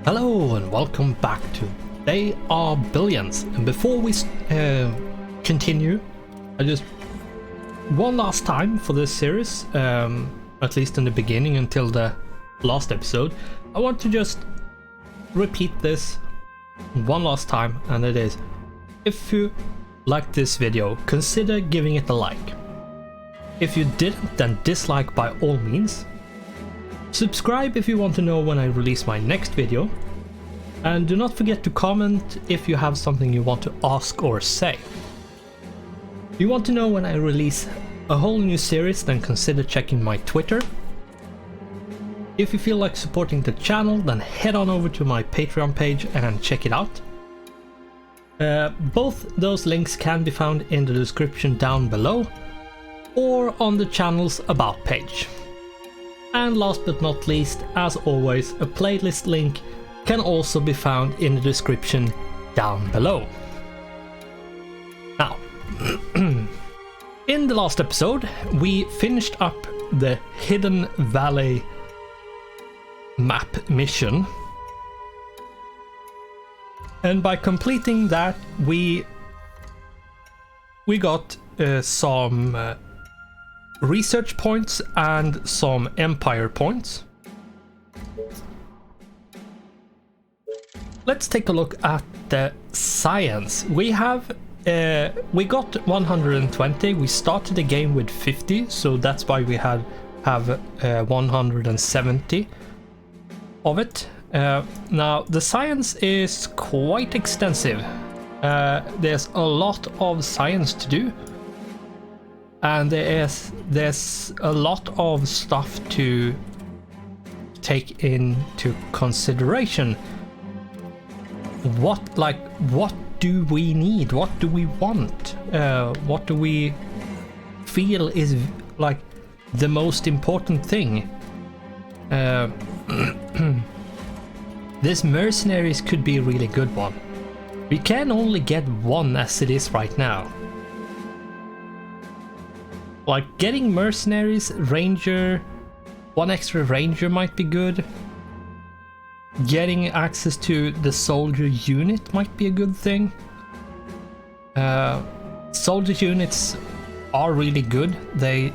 Hello and welcome back to They Are Billions. And before we continue, I just one last time for this series, at least in the beginning until the last episode, I want to just repeat this one last time, and it is, if you like this video, consider giving it a like. If you didn't, then dislike by all means. Subscribe if you want to know when I release my next video, and do not forget to comment if you have something you want to ask or say. If you want to know when I release a whole new series, then consider checking my Twitter. If you feel like supporting the channel, then head on over to my Patreon page and check it out. Both those links can be found in the description down below or on the channel's about page. And last but not least, as always, a playlist link can also be found in the description down below. Now, in the last episode, we finished up the Hidden Valley map mission. And by completing that, we got some research points and some empire points. Let's take a look at the science. We got 120. We started the game with 50, so that's why we have 170 of it. Now the science is quite extensive. There's a lot of science to do. And there's a lot of stuff to take into consideration. What do we need? What do we want? What do we feel is like the most important thing? This mercenaries could be a really good one. We can only get one as it is right now. Like getting mercenaries, ranger, one extra ranger might be good. Getting access to the soldier unit might be a good thing. Soldier units are really good. They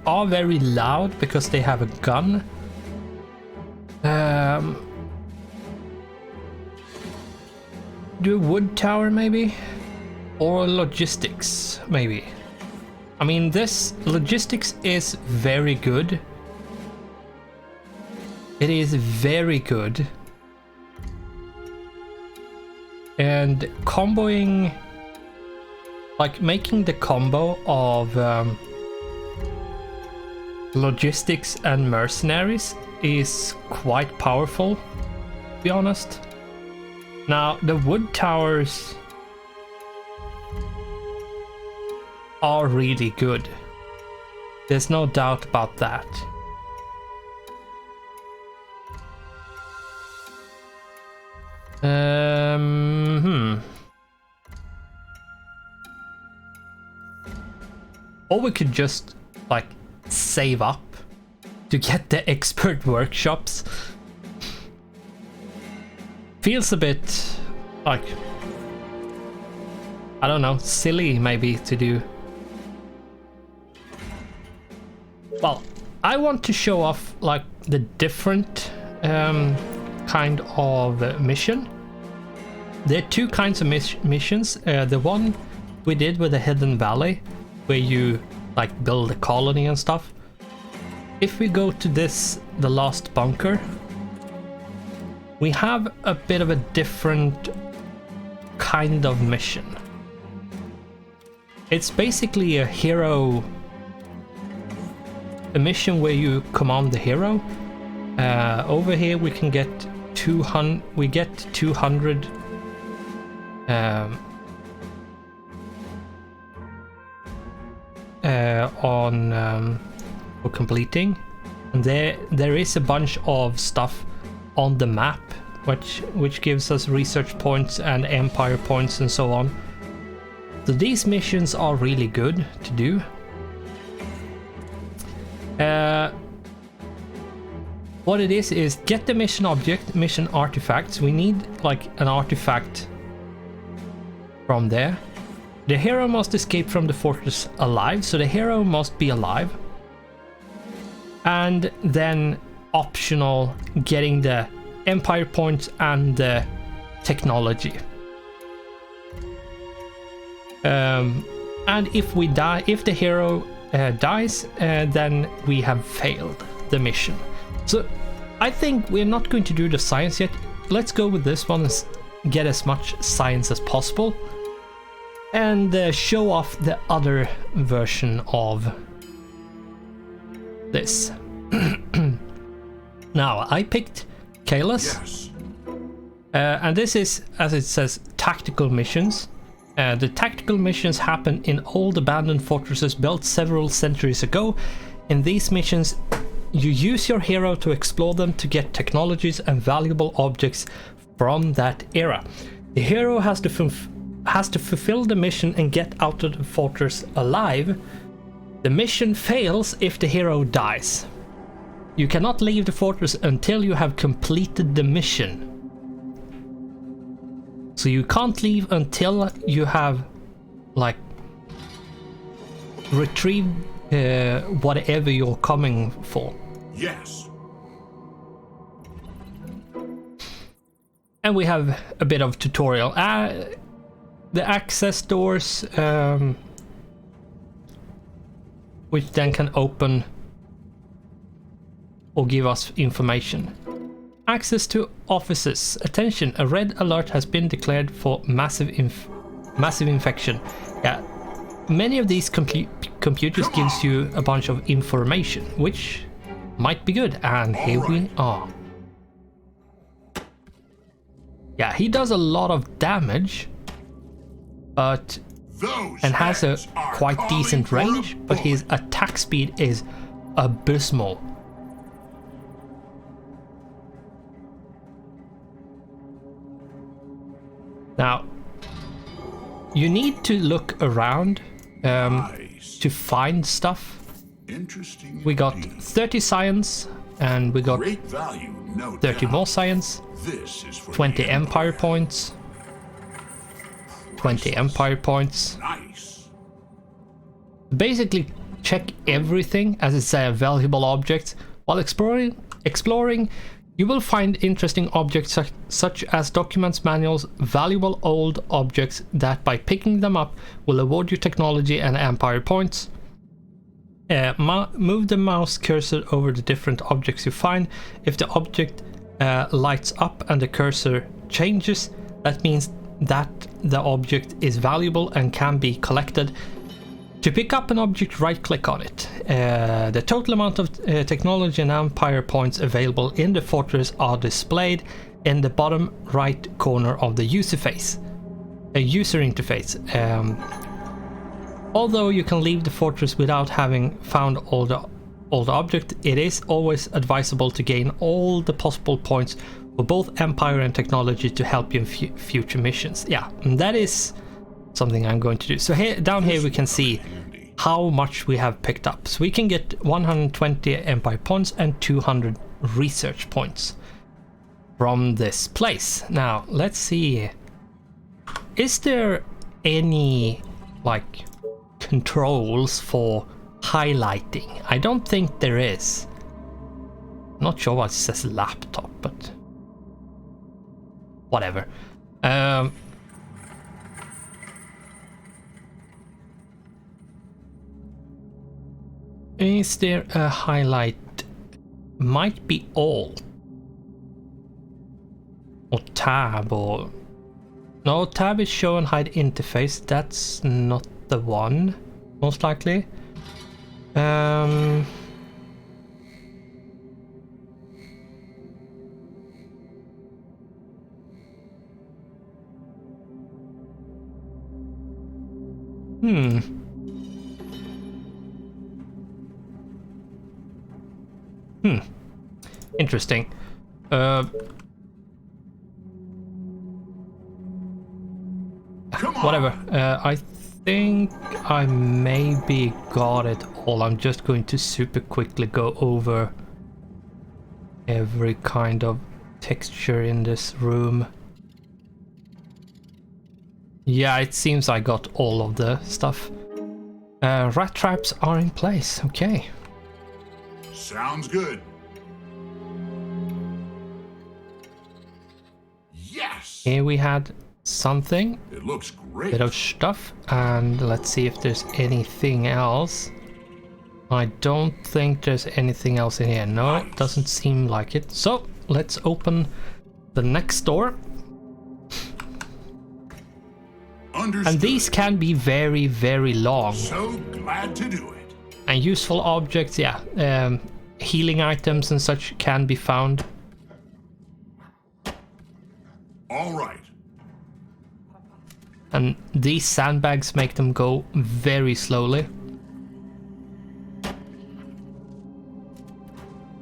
are very loud because they have a gun. Do a wood tower maybe? Or logistics maybe. I mean, this logistics is very good. It is very good. And comboing, like making the combo of logistics and mercenaries is quite powerful, to be honest. Now, the wood towers are really good. There's no doubt about that. Or we could just like save up to get the expert workshops. Feels a bit like, I don't know, silly maybe to do. Well, I want to show off like the different kind of mission. There are two kinds of missions. The one we did with the Hidden Valley, where you like build a colony and stuff. If we go to this, the last bunker, we have a bit of a different kind of mission. It's basically a mission where you command the hero. Over here we can get 200. We get 200 for completing, and there is a bunch of stuff on the map which gives us research points and empire points and so on. So these missions are really good to do. what it is get the mission object, mission artifacts. We need like an artifact from there. The hero must escape from the fortress alive, so the hero must be alive. And then optional, getting the empire points and the technology. And if we die, if the hero dies, then we have failed the mission. So I think we're not going to do the science yet. Let's go with this one and get as much science as possible. And show off the other version of this. Now, I picked Kalos. Yes. And this is, as it says, tactical missions. The tactical missions happen in old abandoned fortresses built several centuries ago. In these missions, you use your hero to explore them to get technologies and valuable objects from that era. The hero has to fulfill the mission and get out of the fortress alive. The mission fails if the hero dies. You cannot leave the fortress until you have completed the mission. So you can't leave until you have, like, retrieved whatever you're coming for. Yes. And we have a bit of tutorial. The access doors, which then can open or give us information. Access to offices. Attention, a red alert has been declared for massive infection. Yeah, many of these computers gives you a bunch of information, which might be good. And here we are. Yeah, he does a lot of damage, but and has a quite decent range, but his attack speed is abysmal. Now, you need to look around to find stuff. Interesting. We got indeed. 30 science, and we got Great value, no 30 doubt. more science, This is for 20 the empire points, 20 empire points. Nice. Basically, check everything as it's a valuable object. While exploring, you will find interesting objects such as documents, manuals, valuable old objects that by picking them up will award you technology and empire points. Move the mouse cursor over the different objects you find. If the object lights up and the cursor changes, that means that the object is valuable and can be collected. To pick up an object, right click on it. The total amount of technology and empire points available in the fortress are displayed in the bottom right corner of the user interface. Although you can leave the fortress without having found all the objects, it is always advisable to gain all the possible points for both empire and technology to help you in future missions. Yeah, and that is something I'm going to do. So here, down here we can see how much we have picked up. So we can get 120 empire points and 200 research points from this place. Now let's see, is there any like controls for highlighting? I don't think there is. Not sure why it says laptop, but whatever. Is there a highlight? Might be Alt or Tab, or no, Tab is show and hide interface. That's not the one, most likely. Interesting. Whatever. I think I maybe got it all. I'm just going to super quickly go over every kind of texture in this room. Yeah, it seems I got all of the stuff. Rat traps are in place, okay. Sounds good. Yes. Here we had something, It looks great. bit of stuff, and let's see if there's anything else. I don't think there's anything else in here. No, it doesn't seem like it. So let's open the next door. Understood. And these can be very, very long. So glad to do it. And useful objects, yeah. Healing items and such can be found. All right. And these sandbags make them go very slowly.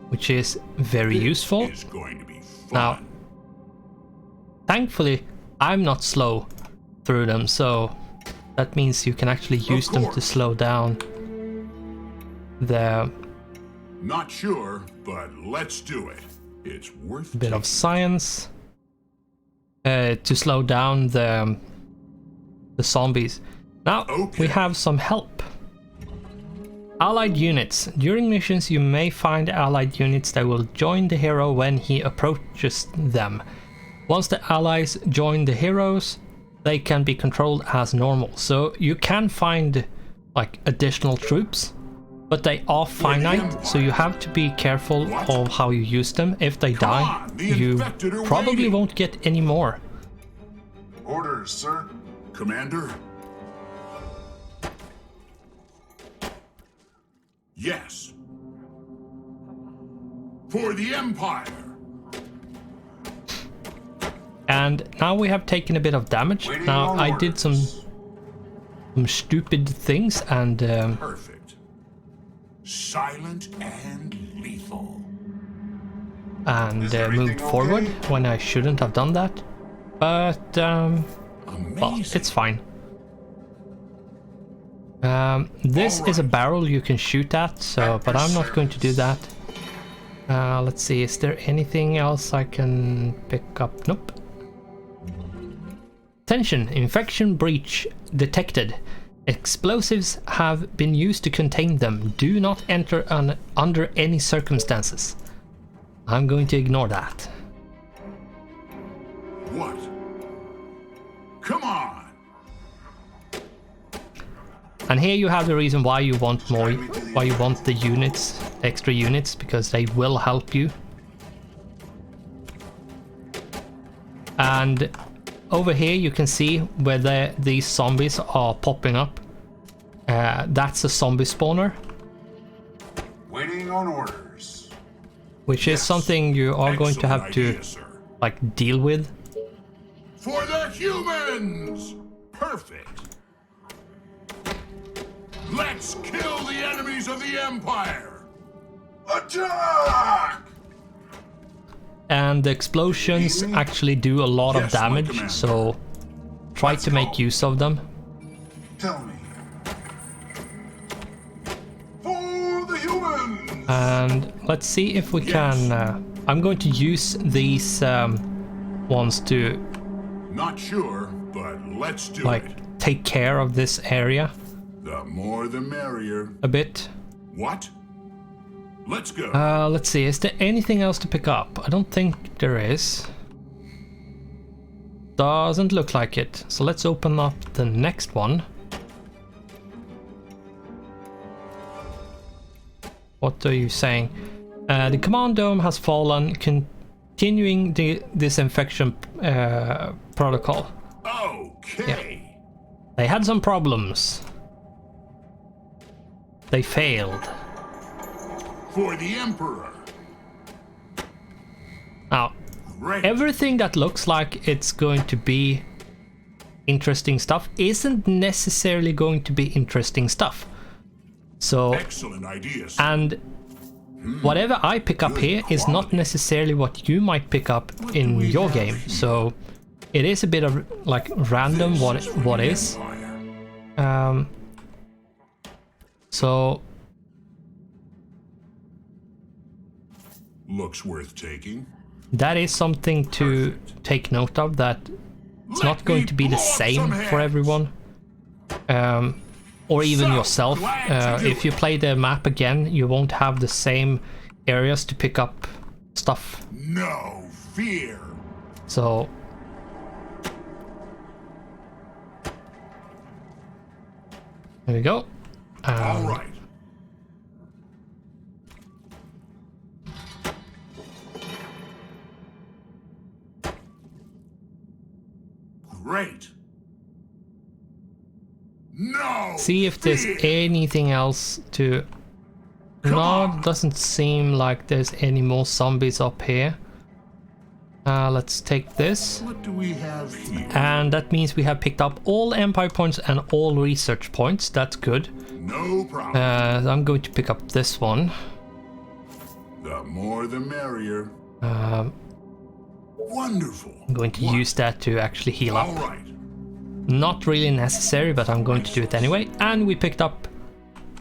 Which is very useful. Is going to be fun. Now, thankfully, I'm not slow through them, so that means you can actually use them to slow down the Not sure, but let's do it. It's worth bit of science to slow down the zombies. Now we have some help. Allied units. During missions you may find allied units that will join the hero when he approaches them. Once the allies join the heroes, they can be controlled as normal. So you can find like additional troops, but they are finite, so you have to be careful of how you use them. If they die, you probably won't get any more. Orders, sir. Commander? Yes. For the Empire. And now we have taken a bit of damage. Now I did some stupid things and Perfect. Silent and lethal. and moved forward when I shouldn't have done that. But well, it's fine. This is a barrel you can shoot at, so but I'm not going to do that. Let's see, is there anything else I can pick up? Nope. Attention, infection breach detected. Explosives have been used to contain them. Do not enter under any circumstances. I'm going to ignore that. What? Come on. And here you have the reason why you want more, why you want the units, extra units, because they will help you. And over here you can see where these zombies are popping up. That's a zombie spawner. Waiting on orders. Which is something you are going to have to like deal with. For the humans! Perfect. Let's kill the enemies of the Empire! Attack! And the explosions actually do a lot of damage, so try to make use of them. Tell me. For the humans! And let's see if we can... I'm going to use these ones to... Not sure, but let's do like, it. take care of this area The more the merrier. a bit. What? Let's go. Let's see, is there anything else to pick up? I don't think there is. Doesn't look like it. So let's open up the next one. What are you saying? The command dome has fallen, continuing the disinfection protocol. Okay. They had some problems. They failed. For the Emperor. Now, Great. everything that looks like it's going to be interesting stuff isn't necessarily going to be interesting stuff. So, Excellent ideas. and whatever I pick up here is not necessarily what you might pick up in your game. So, it is a bit of like random what is. Looks worth taking. That is something to take note of, that it's not going to be the same for everyone. Or even yourself. If you play the map again, you won't have the same areas to pick up stuff. No fear. So there we go. All right. Great. No. See if there's anything else to... No, it doesn't seem like there's any more zombies up here. Let's take this. What do we have here? And that means we have picked up all empire points and all research points. That's good. No problem. I'm going to pick up this one. The more the merrier. Wonderful. I'm going to use that to actually heal up. All right. Not really necessary, but I'm going to do it anyway. And we picked up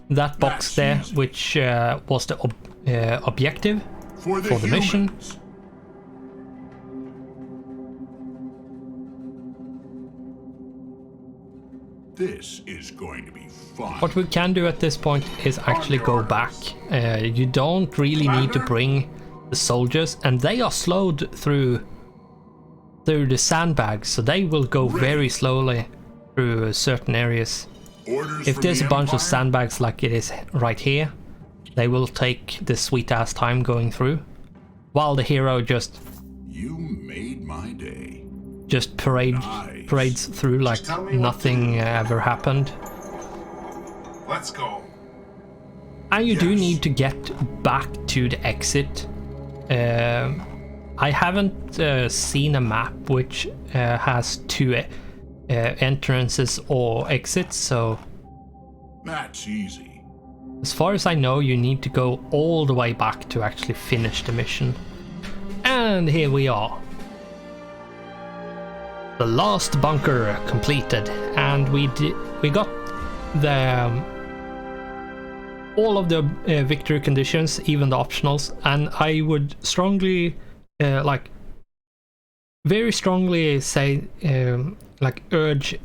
that box there, which was the objective for the mission. This is going to be fun. What we can do at this point is actually go back. You don't really need to bring the soldiers, and they are slowed through the sandbags, so they will go very slowly through certain areas. If there's a bunch of sandbags like it is right here, they will take the sweet ass time going through, while the hero just made my day. Just parades through like nothing ever happened. Let's go. And you do need to get back to the exit. I haven't seen a map which has two entrances or exits, so that's easy. As far as I know, you need to go all the way back to actually finish the mission. And here we are. The last bunker completed, and we got the all of the victory conditions, even the optionals, and I would strongly very strongly say urge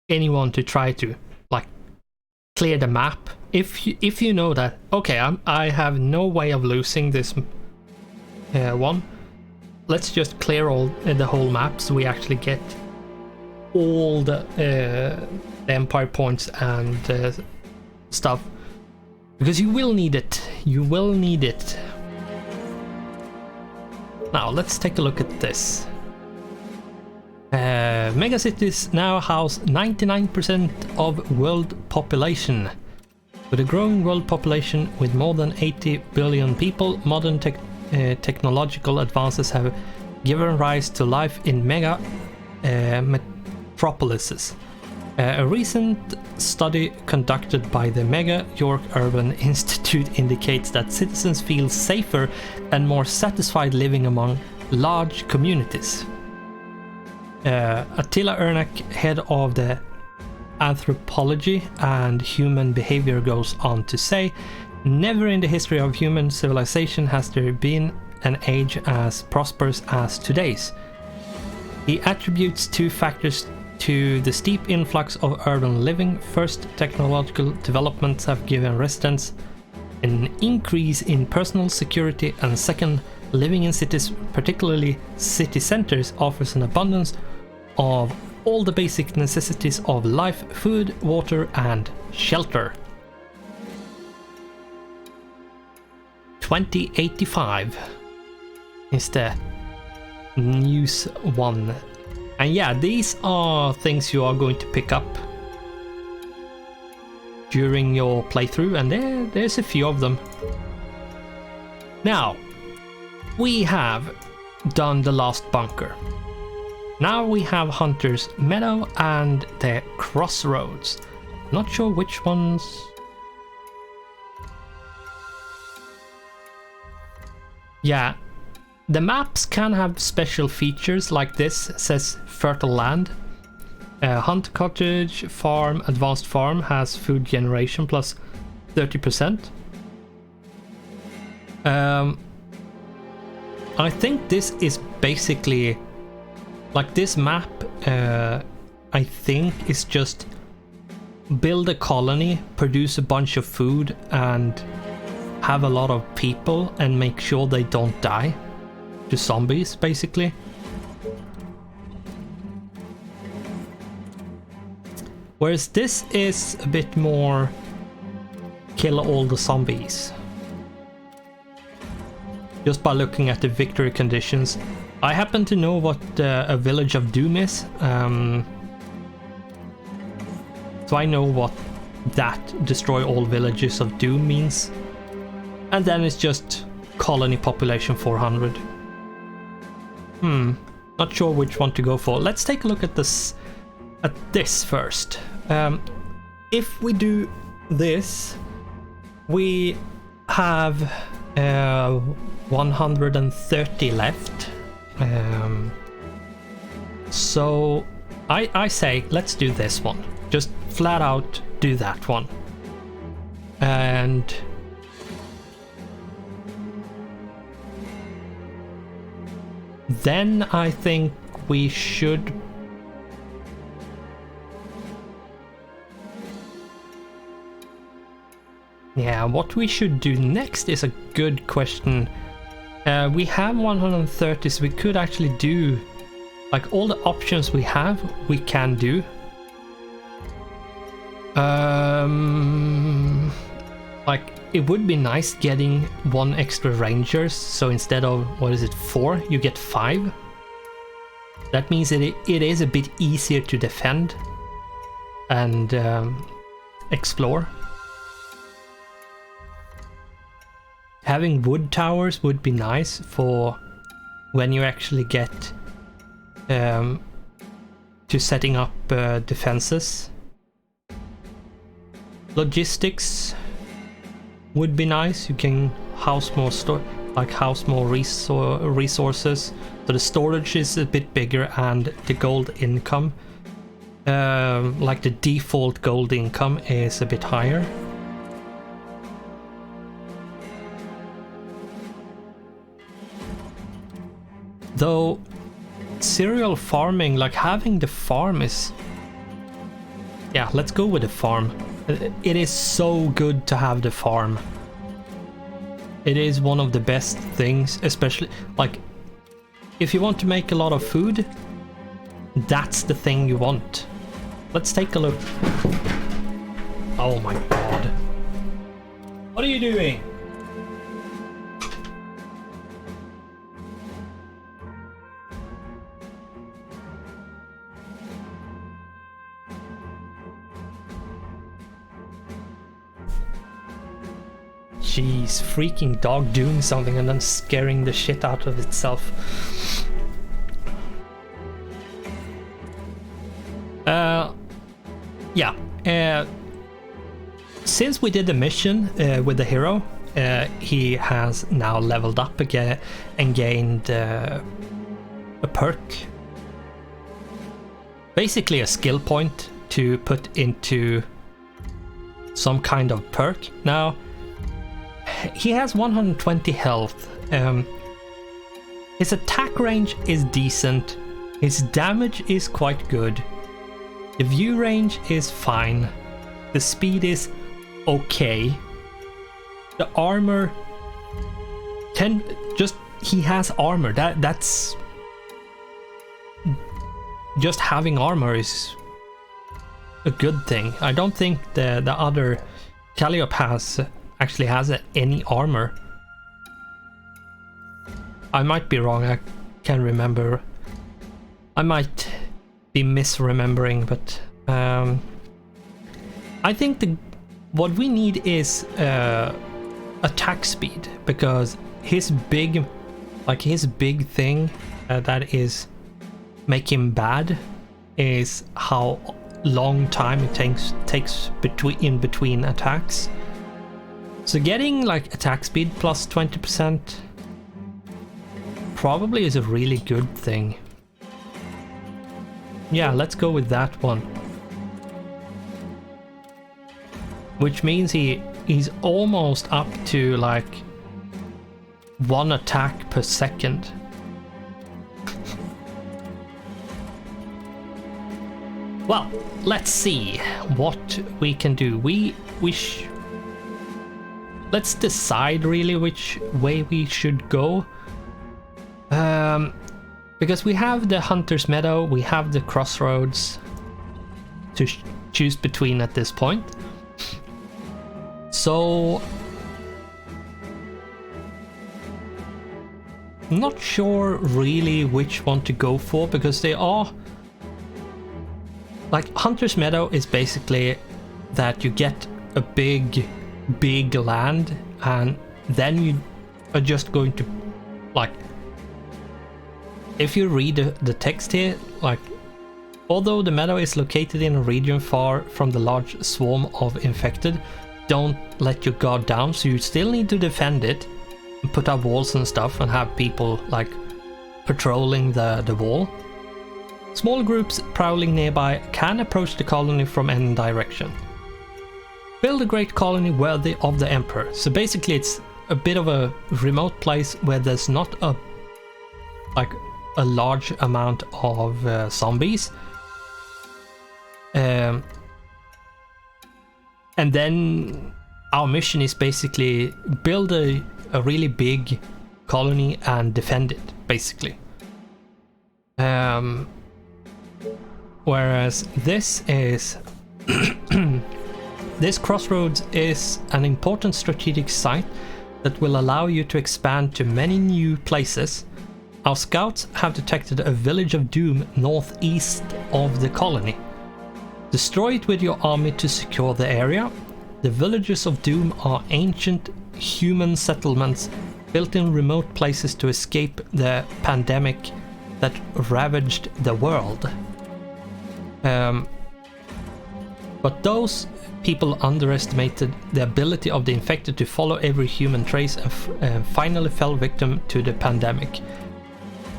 anyone to try to clear the map if you know that okay, I have no way of losing this one. Let's just clear the whole map so we actually get all the empire points and stuff, because you will need it. You will need it. Now let's take a look at this. Megacities now house 99% of world population. With a growing world population with more than 80 billion people, modern technological advances have given rise to life in mega metropolises. A recent study conducted by the Mega York Urban Institute indicates that citizens feel safer and more satisfied living among large communities. Attila Ernak, head of the Anthropology and Human Behavior, goes on to say, "Never in the history of human civilization has there been an age as prosperous as today's." He attributes two factors to the steep influx of urban living. First, technological developments have given residents an increase in personal security, and second, living in cities, particularly city centers, offers an abundance of all the basic necessities of life: food, water, and shelter. 2085 is the news one. And yeah, these are things you are going to pick up during your playthrough, and there's a few of them. Now, we have done the last bunker. Now we have Hunter's Meadow and the Crossroads. Not sure which ones. Yeah, the maps can have special features like this. It says fertile land. Hunt Cottage Farm Advanced Farm has food generation plus 30%. I think this is basically like this map. I think is just build a colony, produce a bunch of food, and have a lot of people, and make sure they don't die to zombies, basically. Whereas this is a bit more kill all the zombies. Just by looking at the victory conditions. I happen to know what a Village of Doom is. So I know what that destroy all villages of Doom means. And then it's just colony population 400. Not sure which one to go for. Let's take a look at this first. If we do this, we have 130 left. So I say let's do this one. Just flat out do that one. And then I think we should what we should do next is a good question. We have 130, so we could actually do like all the options we have, we can do. Like it would be nice getting 1 extra rangers, so instead of, what is it, 4, you get 5. That means it is a bit easier to defend and explore. Having wood towers would be nice for when you actually get to setting up defenses. Logistics would be nice. You can house more resources. So the storage is a bit bigger, and the gold income, like the default gold income, is a bit higher. Though cereal farming, like having the farm is... Yeah, let's go with the farm. It is so good to have the farm. It is one of the best things, especially like if you want to make a lot of food, that's the thing you want. Let's take a look. Oh my god. What are you doing? Jeez, freaking dog doing something and then scaring the shit out of itself. Since we did the mission with the hero, he has now leveled up again and gained a perk. Basically a skill point to put into some kind of perk. Now, he has 120 health. His attack range is decent. His damage is quite good. The view range is fine. The speed is okay. The armor he has armor. That's just having armor is a good thing. I don't think the other Calliope actually has any armor. I might be wrong, I can't remember. I might be misremembering, but I think what we need is attack speed, because his big thing that is make him bad is how long time it takes in between attacks. So getting like attack speed plus 20% probably is a really good thing. Yeah, let's go with that one. Which means he's almost up to like 1 attack per second. Well, let's see what we can do. Let's decide really which way we should go. Because we have the Hunter's Meadow, we have the Crossroads to choose between at this point. So I'm not sure really which one to go for, because they are like Hunter's Meadow is basically that you get a big land, and then you are just going to, like, if you read the text here, like, although the meadow is located in a region far from the large swarm of infected, don't let your guard down, so you still need to defend it and put up walls and stuff and have people like patrolling the wall. Small groups prowling nearby can approach the colony from any direction. Build a great colony worthy of the Emperor. So basically it's a bit of a remote place where there's not a large amount of zombies. And then our mission is basically build a really big colony and defend it, basically. Whereas this is this crossroads is an important strategic site that will allow you to expand to many new places. Our scouts have detected a village of doom northeast of the colony. Destroy it with your army to secure the area. The villages of doom are ancient human settlements built in remote places to escape the pandemic that ravaged the world. But those people underestimated the ability of the infected to follow every human trace and finally fell victim to the pandemic.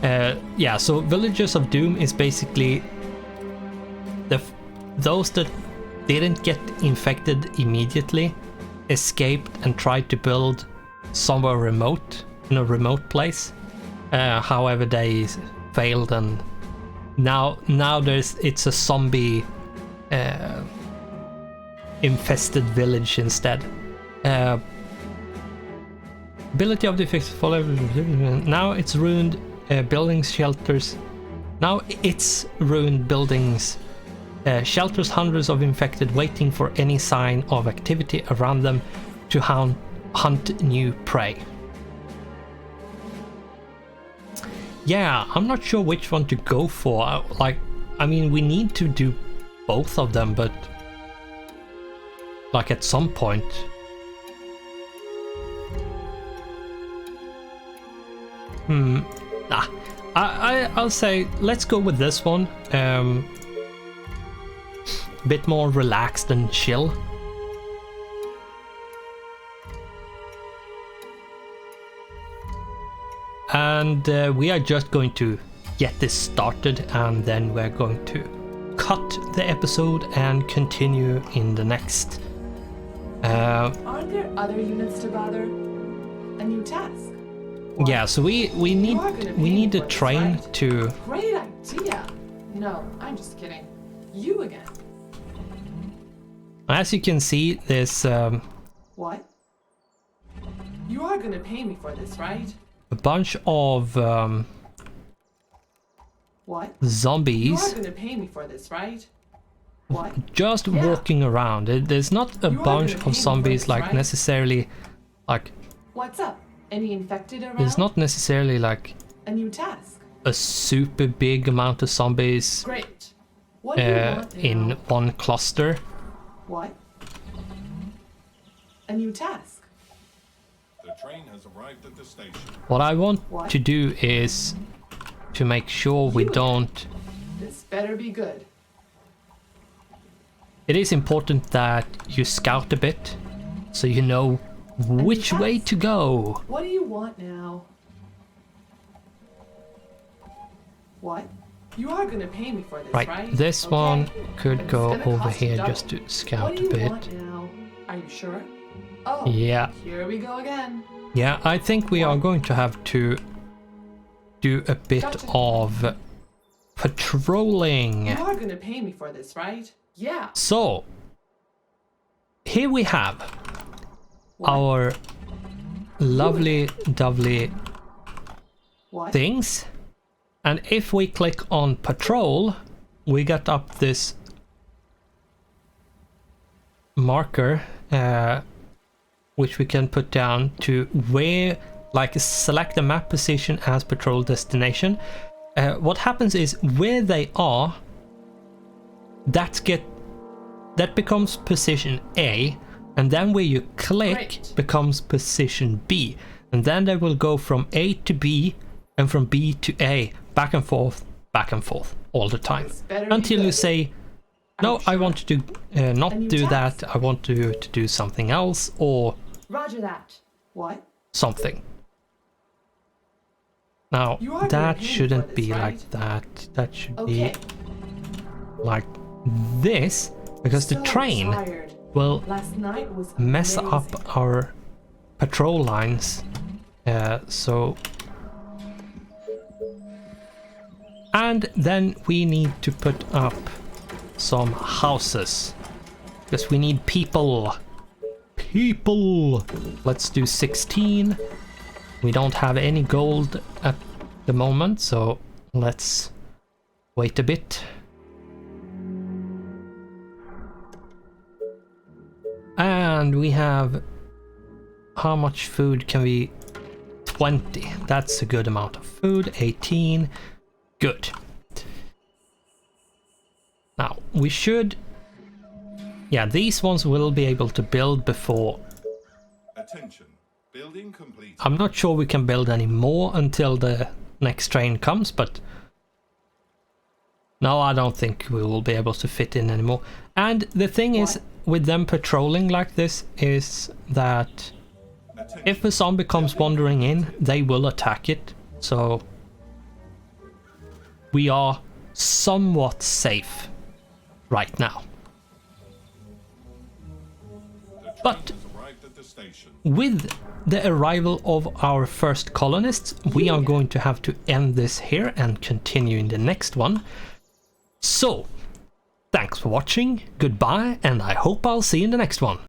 Yeah, so Villages of Doom is basically those that didn't get infected immediately escaped and tried to build somewhere remote, in a remote place. However, they failed, and now it's a zombie infested village instead. Ability of the infected follow. Now it's ruined buildings, shelters. Now it's ruined buildings, shelters hundreds of infected waiting for any sign of activity around them to hunt new prey. Yeah, I'm not sure which one to go for. Like, I mean, we need to do both of them, but like at some point. I'll say let's go with this one. A bit more relaxed and chill. And we are just going to get this started, and then we're going to cut the episode and continue in the next. Aren't there other units to bother? A new task? What? Yeah, so we need a train right? to. Great idea. No, I'm just kidding. You again. As you can see, there's What? You are gonna pay me for this, right? a bunch of What? zombies. You are gonna pay me for this, right? What? Just Yeah. walking around. There's not a You are bunch gonna pay me of for zombies this, like right? necessarily like. What's up? Any infected around? There's not necessarily like A new task. a super big amount of zombies Great. What do you want now? in one cluster. What? A new task. The train has arrived at the station. What I want What? to do is to make sure we You- don't. This better be good. It is important that you scout a bit, so you know which way to go. What do you want now? What? You are gonna pay me for this, right? Right, this Okay. one could And it's go gonna over cost you here double. just to What scout do a you want bit. now? Are you sure? Oh, Yeah. here we go again. Yeah, I think we are going to have to do a bit of patrolling. You are gonna pay me for this, right? Yeah. So, here we have What? our lovely, dovely What? things. And if we click on patrol, we get up this marker, which we can put down to where, like, select the map position as patrol destination. What happens is where they are, that becomes position A, and then where you click Great. becomes position B, and then they will go from A to B and from B to A, back and forth all the time, This better be until you good. say, no, I want to not And you do task. that, I want to do something else, or Roger that. What? something. Now, You are gonna that pay me shouldn't for this, be right? like that. That should Okay. be like this, because the So train tired. will Last night was mess amazing. up our patrol lines. So... And then we need to put up some houses, because we need people. People! Let's do 16. We don't have any gold at the moment, so let's wait a bit. And we have... How much food can we... 20. That's a good amount of food. 18. Good. Now, we should... Yeah, these ones will be able to build before... Attention. Building complete. I'm not sure we can build any more until the next train comes, but... No, I don't think we will be able to fit in anymore. And the thing is, with them patrolling like this, is that... If a zombie comes wandering in, they will attack it, so... We are somewhat safe right now. But Arrived at the station. with the arrival of our first colonists, we are going to have to end this here and continue in the next one. So, thanks for watching, goodbye, and I hope I'll see you in the next one.